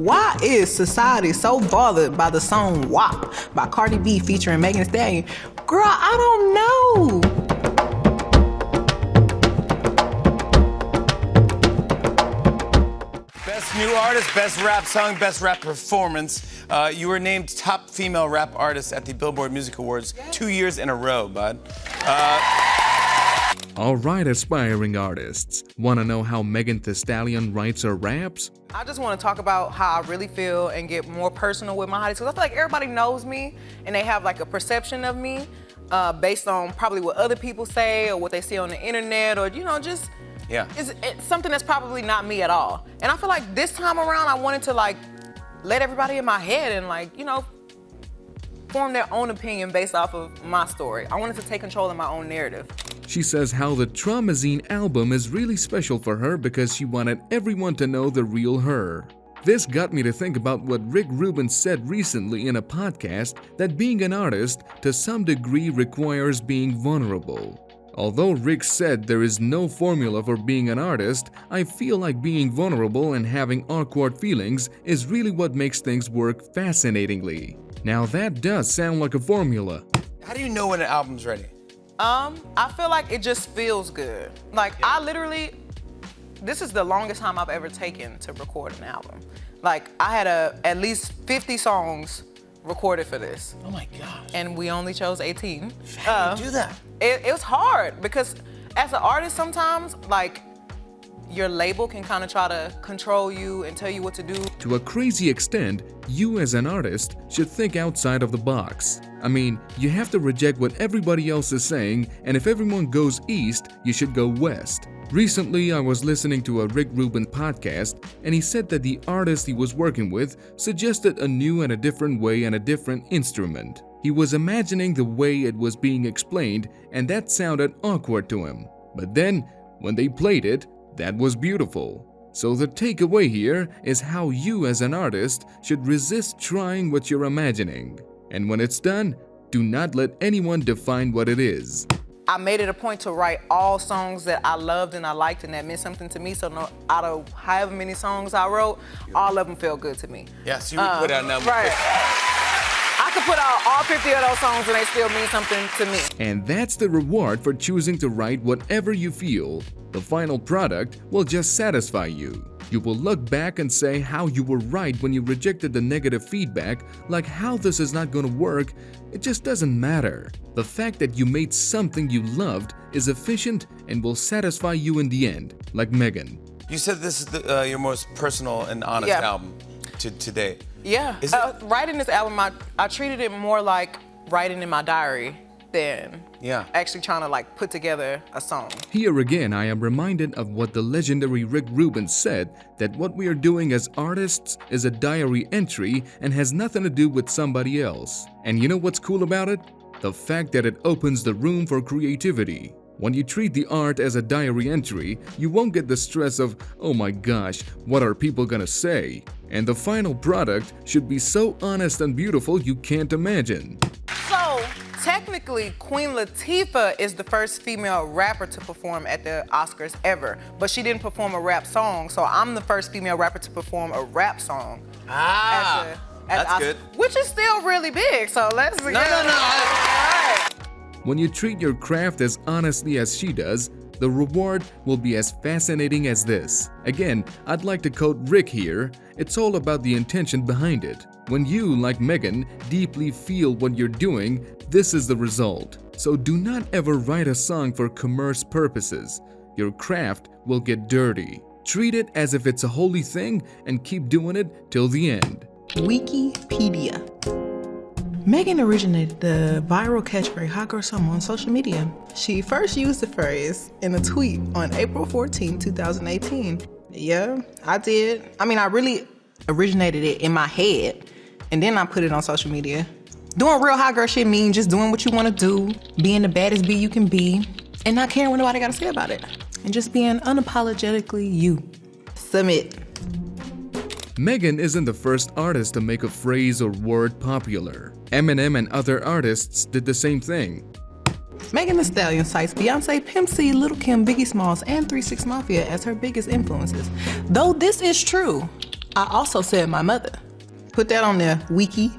Why is society so bothered by the song WAP by Cardi B featuring Megan Thee Stallion? Girl, I don't know. Best new artist, best rap song, best rap performance. You were named top female rap artist at the Billboard Music Awards 2 years in a row, bud. All right, aspiring artists. Want to know how Megan Thee Stallion writes her raps? I just want to talk about how I really feel and get more personal with my audience, because I feel like everybody knows me and they have like a perception of me based on probably what other people say or what they see on the internet, or just it's something that's probably not me at all. And I feel like this time around I wanted to like let everybody in my head and form their own opinion based off of my story. I wanted to take control of my own narrative. She says how the Traumazine album is really special for her because she wanted everyone to know the real her. This got me to think about what Rick Rubin said recently in a podcast, that being an artist to some degree requires being vulnerable. Although Rick said there is no formula for being an artist, I feel like being vulnerable and having awkward feelings is really what makes things work fascinatingly. Now that does sound like a formula. How do you know when an album's ready? I feel like it just feels good. Like this is the longest time I've ever taken to record an album. Like I had at least 50 songs recorded for this. Oh my God. And we only chose 18. How do you do that? It was hard because as an artist sometimes, like, your label can kind of try to control you and tell you what to do. To a crazy extent, you as an artist should think outside of the box. I mean, you have to reject what everybody else is saying, and if everyone goes east, you should go west. Recently, I was listening to a Rick Rubin podcast, and he said that the artist he was working with suggested a new and a different way and a different instrument. He was imagining the way it was being explained, and that sounded awkward to him. But then, when they played it, that was beautiful. So the takeaway here is how you as an artist should resist trying what you're imagining. And when it's done, do not let anyone define what it is. I made it a point to write all songs that I loved and I liked and that meant something to me. So out of however many songs I wrote, all of them felt good to me. Yes, you would put out number. Right. I could put out all 50 of those songs and they still mean something to me. And that's the reward for choosing to write whatever you feel. The final product will just satisfy you. You will look back and say how you were right when you rejected the negative feedback, like how this is not gonna work. It just doesn't matter. The fact that you made something you loved is efficient and will satisfy you in the end, like Megan. You said this is your most personal and honest album to date. Yeah. Writing this album, I treated it more like writing in my diary than actually trying to like put together a song. Here again, I am reminded of what the legendary Rick Rubin said, that what we are doing as artists is a diary entry and has nothing to do with somebody else. And you know what's cool about it? The fact that it opens the room for creativity. When you treat the art as a diary entry, you won't get the stress of, oh my gosh, what are people gonna say? And the final product should be so honest and beautiful you can't imagine. So, technically, Queen Latifah is the first female rapper to perform at the Oscars ever, but she didn't perform a rap song, so I'm the first female rapper to perform a rap song. That's good. Which is still really big, so let's No. All right. When you treat your craft as honestly as she does, the reward will be as fascinating as this. Again, I'd like to quote Rick here, it's all about the intention behind it. When you, like Megan, deeply feel what you're doing, this is the result. So do not ever write a song for commerce purposes. Your craft will get dirty. Treat it as if it's a holy thing and keep doing it till the end. Wikipedia. Megan originated the viral catchphrase "Hot Girl Summer" on social media. She first used the phrase in a tweet on April 14, 2018. Yeah, I did. I mean, I really originated it in my head, and then I put it on social media. Doing real hot girl shit means just doing what you want to do, being the baddest bee you can be, and not caring what nobody got to say about it, and just being unapologetically you. Submit. Megan isn't the first artist to make a phrase or word popular. Eminem and other artists did the same thing. Megan Thee Stallion cites Beyonce, Pimp C, Lil' Kim, Biggie Smalls, and 3 6 Mafia as her biggest influences. Though this is true, I also said my mother. Put that on there, Wiki.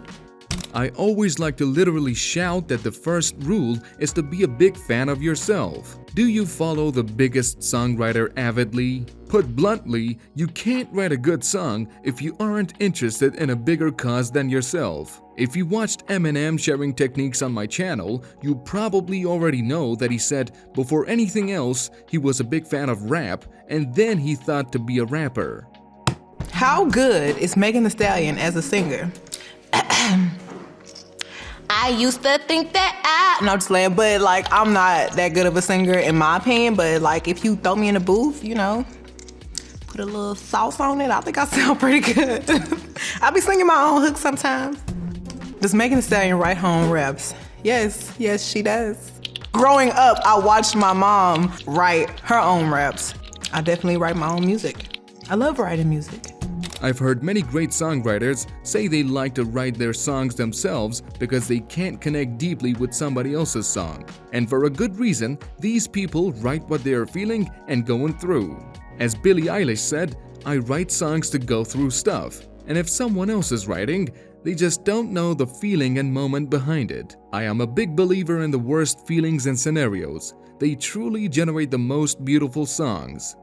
I always like to literally shout that the first rule is to be a big fan of yourself. Do you follow the biggest songwriter avidly? Put bluntly, you can't write a good song if you aren't interested in a bigger cause than yourself. If you watched Eminem sharing techniques on my channel, you probably already know that he said before anything else, he was a big fan of rap and then he thought to be a rapper. How good is Megan Thee Stallion as a singer? I used to think that no, I'm just playing, but like I'm not that good of a singer in my opinion, but like if you throw me in a booth, you know, put a little sauce on it, I think I sound pretty good. I be singing my own hooks sometimes. Does Megan Thee Stallion write her own raps? Yes, she does. Growing up, I watched my mom write her own raps. I definitely write my own music. I love writing music. I've heard many great songwriters say they like to write their songs themselves because they can't connect deeply with somebody else's song. And for a good reason, these people write what they are feeling and going through. As Billie Eilish said, I write songs to go through stuff. And if someone else is writing, they just don't know the feeling and moment behind it. I am a big believer in the worst feelings and scenarios. They truly generate the most beautiful songs.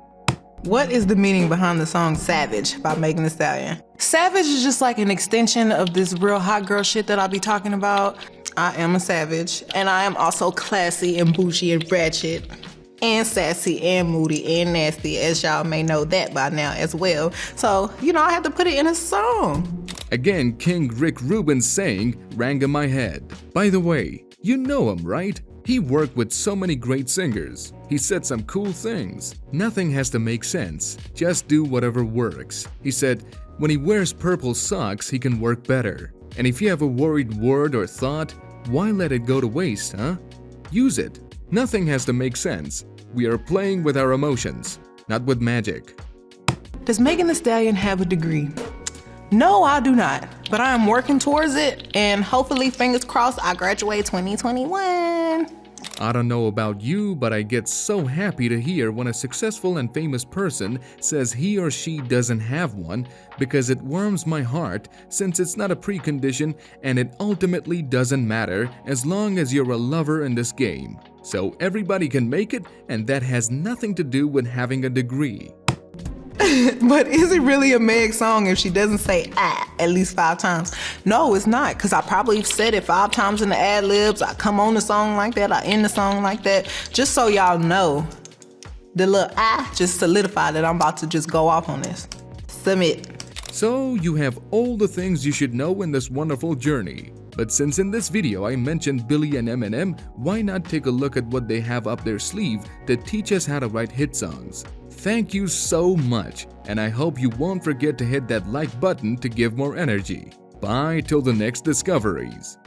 What is the meaning behind the song Savage by Megan Thee Stallion? Savage is just like an extension of this real hot girl shit that I be talking about. I am a savage, and I am also classy and bougie and ratchet, and sassy and moody and nasty, as y'all may know that by now as well. So, you know, I had to put it in a song. Again, King Rick Rubin saying rang in my head. By the way, you know him, right? He worked with so many great singers. He said some cool things. Nothing has to make sense. Just do whatever works. He said, when he wears purple socks, he can work better. And if you have a worried word or thought, why let it go to waste, huh? Use it. Nothing has to make sense. We are playing with our emotions, not with magic. Does Megan Thee Stallion have a degree? No, I do not, but I am working towards it, and hopefully, fingers crossed, I graduate 2021. I don't know about you, but I get so happy to hear when a successful and famous person says he or she doesn't have one, because it warms my heart since it's not a precondition and it ultimately doesn't matter as long as you're a lover in this game. So everybody can make it, and that has nothing to do with having a degree. But is it really a Meg song if she doesn't say at least 5 times? No, it's not, because I probably said it 5 times in the ad-libs. I come on the song like that, I end the song like that. Just so y'all know, the little just solidified that I'm about to just go off on this. Submit. So you have all the things you should know in this wonderful journey. But since in this video I mentioned Billie and Eminem, why not take a look at what they have up their sleeve to teach us how to write hit songs? Thank you so much, and I hope you won't forget to hit that like button to give more energy. Bye till the next discoveries.